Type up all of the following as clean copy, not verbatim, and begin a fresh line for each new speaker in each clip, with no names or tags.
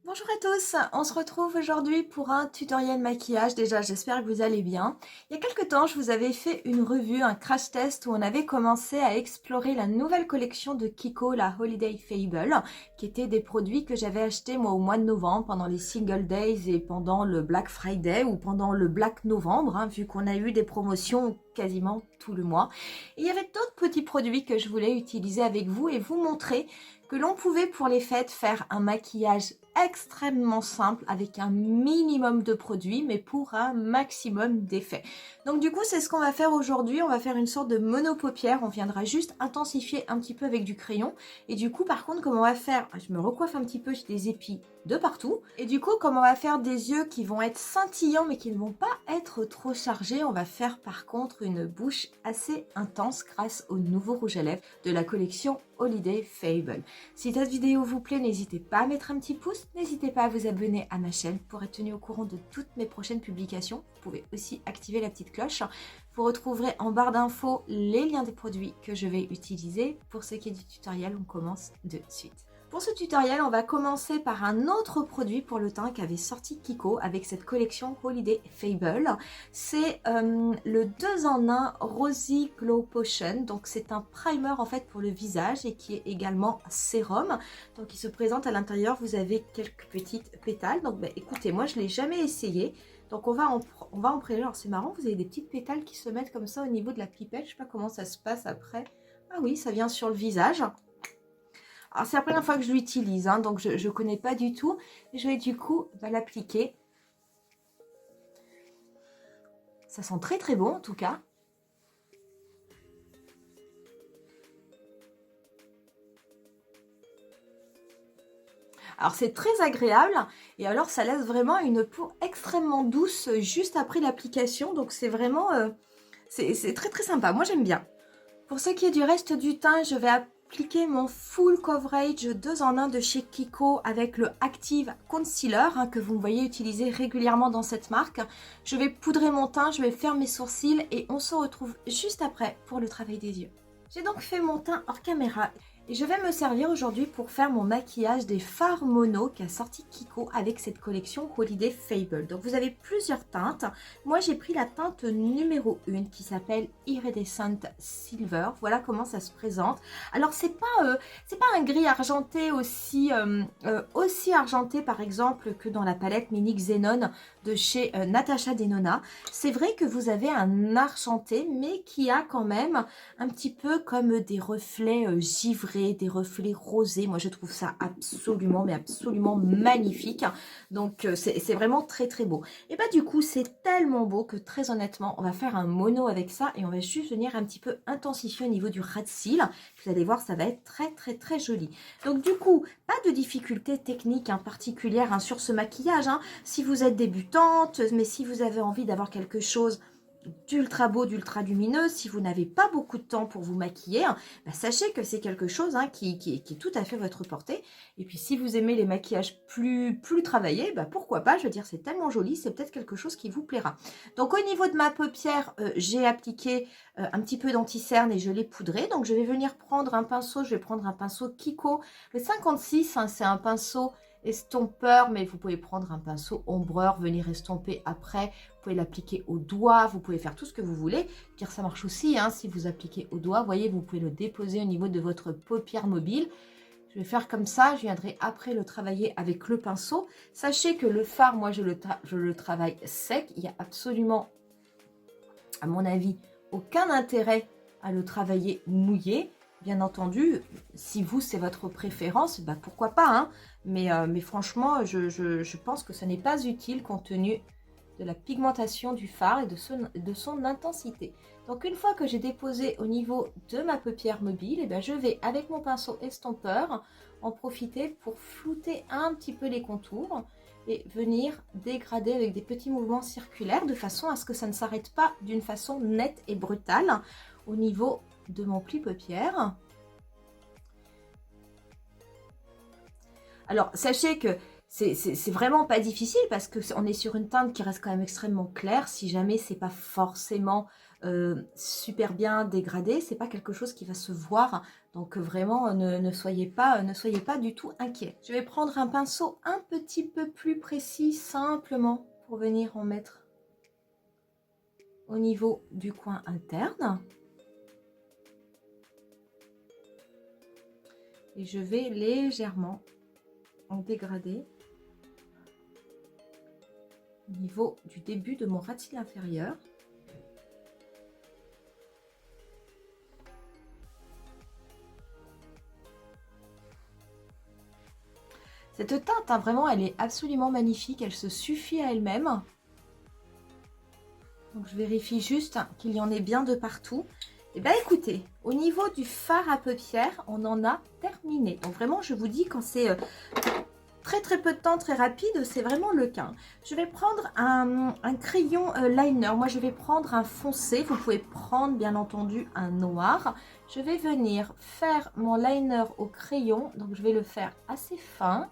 Bonjour à tous, on se retrouve aujourd'hui pour un tutoriel maquillage. Déjà, j'espère que vous allez bien. Il y a quelques temps, je vous avais fait une revue, un crash test où on avait commencé à explorer la nouvelle collection de Kiko, la Holiday Fable, qui étaient des produits que j'avais achetés moi au mois de novembre pendant les Single Days et pendant le Black Friday ou pendant le Black Novembre, hein, vu qu'on a eu des promotions quasiment tout le mois. Et il y avait d'autres petits produits que je voulais utiliser avec vous et vous montrer que l'on pouvait pour les fêtes faire un maquillage extrêmement simple avec un minimum de produits mais pour un maximum d'effets. Donc du coup c'est ce qu'on va faire aujourd'hui, on va faire une sorte de mono-paupière, on viendra juste intensifier un petit peu avec du crayon et du coup par contre comme on va faire, je me recoiffe un petit peu, j'ai des épis de partout et du coup comme on va faire des yeux qui vont être scintillants mais qui ne vont pas être trop chargés, on va faire par contre une bouche assez intense grâce au nouveau rouge à lèvres de la collection Holiday Fable. Si cette vidéo vous plaît, n'hésitez pas à mettre un petit pouce, n'hésitez pas à vous abonner à ma chaîne pour être tenu au courant de toutes mes prochaines publications. Vous pouvez aussi activer la petite cloche. Vous retrouverez en barre d'infos les liens des produits que je vais utiliser. Pour ce qui est du tutoriel, on commence de suite. Pour ce tutoriel, on va commencer par un autre produit pour le teint qu'avait sorti Kiko avec cette collection Holiday Fable. C'est le 2 en 1 Rosy Glow Potion. Donc c'est un primer en fait pour le visage et qui est également sérum. Donc il se présente à l'intérieur, vous avez quelques petites pétales. Donc écoutez, moi je ne l'ai jamais essayé. Donc on va en prendre. Alors c'est marrant, vous avez des petites pétales qui se mettent comme ça au niveau de la pipette. Je ne sais pas comment ça se passe après. Ah oui, ça vient sur le visage. Alors c'est la première fois que je l'utilise, hein, donc je ne connais pas du tout. Je vais du coup l'appliquer. Ça sent très très bon en tout cas. Alors c'est très agréable et alors ça laisse vraiment une peau extrêmement douce juste après l'application. Donc c'est vraiment, c'est très très sympa, moi j'aime bien. Pour ce qui est du reste du teint, je vais appliquer mon Full Coverage 2 en 1 de chez Kiko avec le Active Concealer hein, que vous me voyez utiliser régulièrement dans cette marque. Je vais poudrer mon teint, je vais faire mes sourcils et on se retrouve juste après pour le travail des yeux. J'ai donc fait mon teint hors caméra et je vais me servir aujourd'hui pour faire mon maquillage des fards mono qu'a sorti Kiko avec cette collection Holiday Fable. Donc vous avez plusieurs teintes. Moi j'ai pris la teinte numéro 1 qui s'appelle Iridescent Silver. Voilà comment ça se présente. Alors c'est pas un gris argenté aussi argenté par exemple que dans la palette Mini Xenon de chez Natasha Denona. C'est vrai que vous avez un argenté mais qui a quand même un petit peu comme des reflets givrés, des reflets rosés. Moi, je trouve ça absolument, mais absolument magnifique. Donc, c'est vraiment très, très beau. Et bah, du coup, c'est tellement beau que très honnêtement, on va faire un mono avec ça et on va juste venir un petit peu intensifier au niveau du ras de cils. Vous allez voir, ça va être très, très, très joli. Donc, du coup, pas de difficulté technique particulière sur ce maquillage. Si vous êtes débutante, mais si vous avez envie d'avoir quelque chose d'ultra beau, d'ultra lumineux, si vous n'avez pas beaucoup de temps pour vous maquiller, sachez que c'est quelque chose qui est tout à fait votre portée. Et puis si vous aimez les maquillages plus travaillés, pourquoi pas, je veux dire c'est tellement joli, c'est peut-être quelque chose qui vous plaira. Donc au niveau de ma paupière, j'ai appliqué un petit peu d'anti-cerne et je l'ai poudré. Donc je vais venir prendre un pinceau, je vais prendre un pinceau Kiko, le 56, c'est un pinceau estompeur, mais vous pouvez prendre un pinceau ombreur, venir estomper après, vous pouvez l'appliquer au doigt, vous pouvez faire tout ce que vous voulez, car ça marche aussi si vous appliquez au doigt, voyez, vous pouvez le déposer au niveau de votre paupière mobile. Je vais faire comme ça, je viendrai après le travailler avec le pinceau. Sachez que le fard, moi je le travaille sec, il n'y a absolument, à mon avis, aucun intérêt à le travailler mouillé. Bien entendu, si vous, c'est votre préférence, pourquoi pas. Mais franchement, je pense que ce n'est pas utile compte tenu de la pigmentation du fard et de son intensité. Donc, une fois que j'ai déposé au niveau de ma paupière mobile, je vais, avec mon pinceau estompeur, en profiter pour flouter un petit peu les contours et venir dégrader avec des petits mouvements circulaires de façon à ce que ça ne s'arrête pas d'une façon nette et brutale au niveau de mon pli paupière. Alors, sachez que c'est vraiment pas difficile parce que on est sur une teinte qui reste quand même extrêmement claire. Si jamais c'est pas forcément super bien dégradé, c'est pas quelque chose qui va se voir. Donc vraiment, ne soyez pas du tout inquiets. Je vais prendre un pinceau un petit peu plus précis, simplement, pour venir en mettre au niveau du coin interne. Et je vais légèrement en dégrader au niveau du début de mon ras de cils inférieur. Cette teinte, hein, vraiment, elle est absolument magnifique. Elle se suffit à elle-même. Donc, je vérifie juste qu'il y en ait bien de partout. Et bien, écoutez, au niveau du fard à paupières, on en a terminé. Donc, vraiment, je vous dis, quand c'est très peu de temps, très rapide, c'est vraiment le cas. Je vais prendre un crayon liner. Moi, je vais prendre un foncé. Vous pouvez prendre, bien entendu, un noir. Je vais venir faire mon liner au crayon. Donc, je vais le faire assez fin.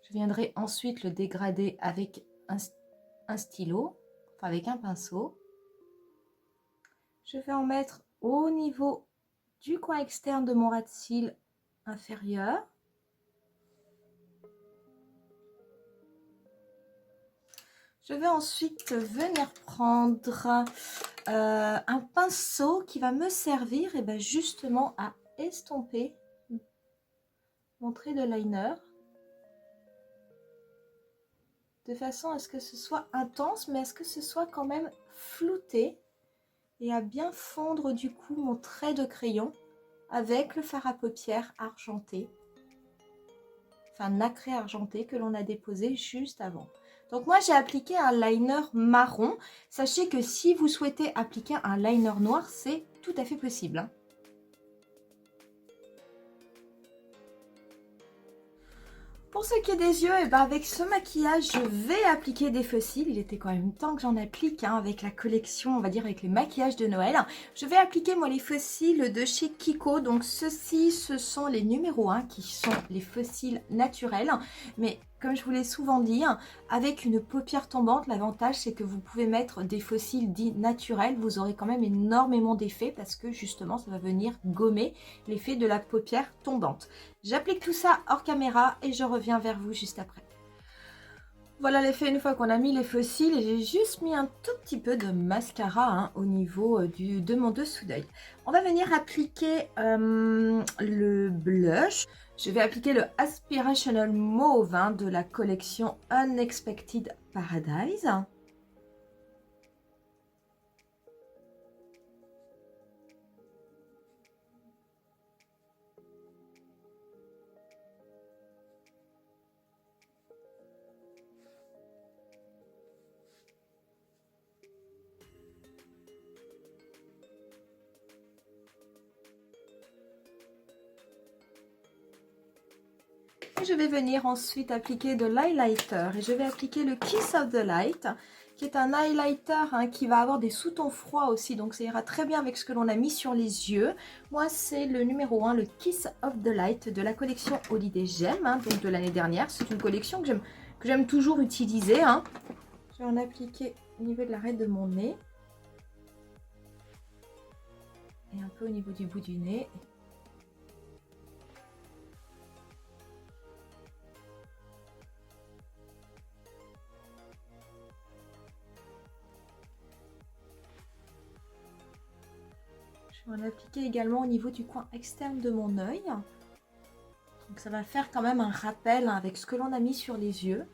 Je viendrai ensuite le dégrader avec un stylo, enfin avec un pinceau. Je vais en mettre au niveau du coin externe de mon ras de cils inférieur. Je vais ensuite venir prendre un pinceau qui va me servir et ben justement à estomper mon trait de liner, de façon à ce que ce soit intense, mais à ce que ce soit quand même flouté, et à bien fondre du coup mon trait de crayon avec le fard à paupières argenté, enfin nacré argenté que l'on a déposé juste avant. Donc moi j'ai appliqué un liner marron. Sachez que si vous souhaitez appliquer un liner noir, c'est tout à fait possible, hein. Pour ce qui est des yeux, et ben avec ce maquillage, je vais appliquer des faux cils. Il était quand même temps que j'en applique, hein, avec la collection, on va dire avec les maquillages de Noël. Je vais appliquer moi les faux cils de chez Kiko. Donc ceux-ci, ce sont les numéros 1 qui sont les faux cils naturels. Mais comme je vous l'ai souvent dit, avec une paupière tombante, l'avantage c'est que vous pouvez mettre des faux cils dits naturels. Vous aurez quand même énormément d'effets parce que justement ça va venir gommer l'effet de la paupière tombante. J'applique tout ça hors caméra et je reviens vers vous juste après. Voilà l'effet une fois qu'on a mis les faux cils. J'ai juste mis un tout petit peu de mascara, hein, au niveau de mon dessous d'œil. On va venir appliquer le blush. Je vais appliquer le Aspirational Mauve, hein, de la collection Unexpected Paradise. Je vais venir ensuite appliquer de l'highlighter et je vais appliquer le Kiss of the Light, qui est un highlighter, hein, qui va avoir des sous-tons froids aussi, donc ça ira très bien avec ce que l'on a mis sur les yeux. Moi c'est le numéro 1, le Kiss of the Light de la collection Holiday Gem, hein, donc de l'année dernière. C'est une collection que j'aime toujours utiliser, hein. Je vais en appliquer au niveau de l'arête de mon nez et un peu au niveau du bout du nez. Je vais en appliquer également au niveau du coin externe de mon œil. Donc ça va faire quand même un rappel, hein, avec ce que l'on a mis sur les yeux.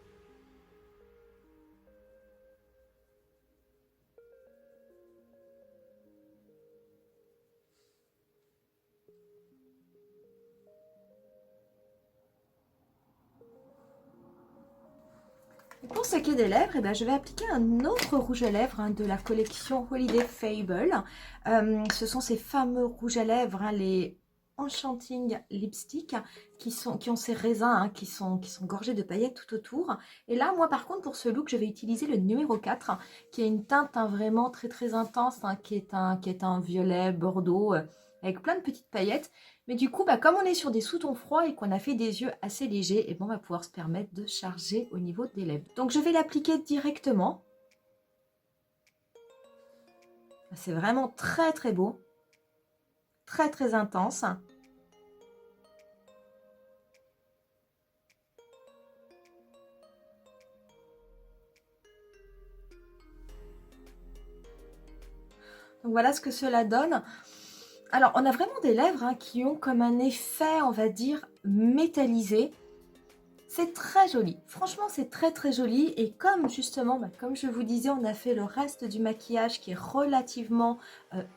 Et pour ce qui est des lèvres, eh ben, je vais appliquer un autre rouge à lèvres, hein, de la collection Holiday Fable. Ce sont ces fameux rouges à lèvres, hein, les Enchanting Lipstick qui ont ces raisins hein, qui sont gorgés de paillettes tout autour. Et là, moi par contre, pour ce look, je vais utiliser le numéro 4 qui a une teinte hein, vraiment très très intense, hein, qui est un violet bordeaux avec plein de petites paillettes. Mais du coup, bah, comme on est sur des sous-tons froids et qu'on a fait des yeux assez légers, et bon, on va pouvoir se permettre de charger au niveau des lèvres. Donc je vais l'appliquer directement. C'est vraiment très très beau. Très très intense. Donc voilà ce que cela donne. Alors on a vraiment des lèvres hein, qui ont comme un effet, on va dire, métallisé. C'est très joli, franchement c'est très très joli et comme justement, bah, comme je vous disais, on a fait le reste du maquillage qui est relativement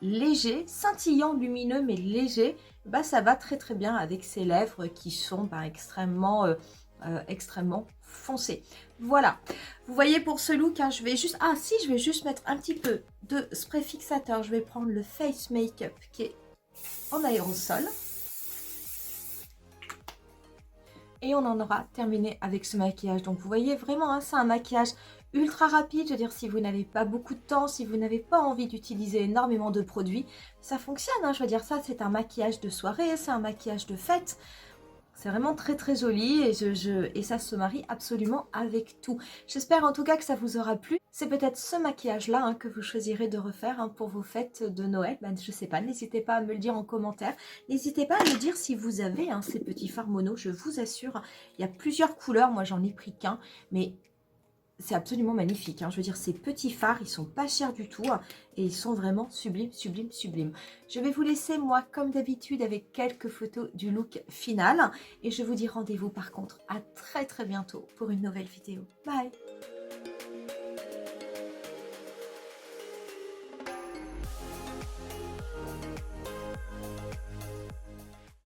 léger, scintillant, lumineux mais léger, bah, ça va très très bien avec ces lèvres qui sont bah, extrêmement foncées. Voilà, vous voyez pour ce look, hein, je vais juste mettre un petit peu de spray fixateur, je vais prendre le Face Makeup qui est en aérosol. Et on en aura terminé avec ce maquillage. Donc vous voyez vraiment, hein, c'est un maquillage ultra rapide. Je veux dire, si vous n'avez pas beaucoup de temps, si vous n'avez pas envie d'utiliser énormément de produits, ça fonctionne. Hein, je veux dire, ça c'est un maquillage de soirée, c'est un maquillage de fête. C'est vraiment très très joli et ça se marie absolument avec tout. J'espère en tout cas que ça vous aura plu. C'est peut-être ce maquillage-là hein, que vous choisirez de refaire hein, pour vos fêtes de Noël. Ben, je sais pas, n'hésitez pas à me le dire en commentaire. N'hésitez pas à me dire si vous avez hein, ces petits fards mono. Je vous assure, il y a plusieurs couleurs. Moi, j'en ai pris qu'un, mais c'est absolument magnifique. Hein. Je veux dire, ces petits fards, ils sont pas chers du tout hein, et ils sont vraiment sublimes, sublimes, sublimes. Je vais vous laisser, moi, comme d'habitude, avec quelques photos du look final. Et je vous dis rendez-vous, par contre, à très, très bientôt pour une nouvelle vidéo. Bye!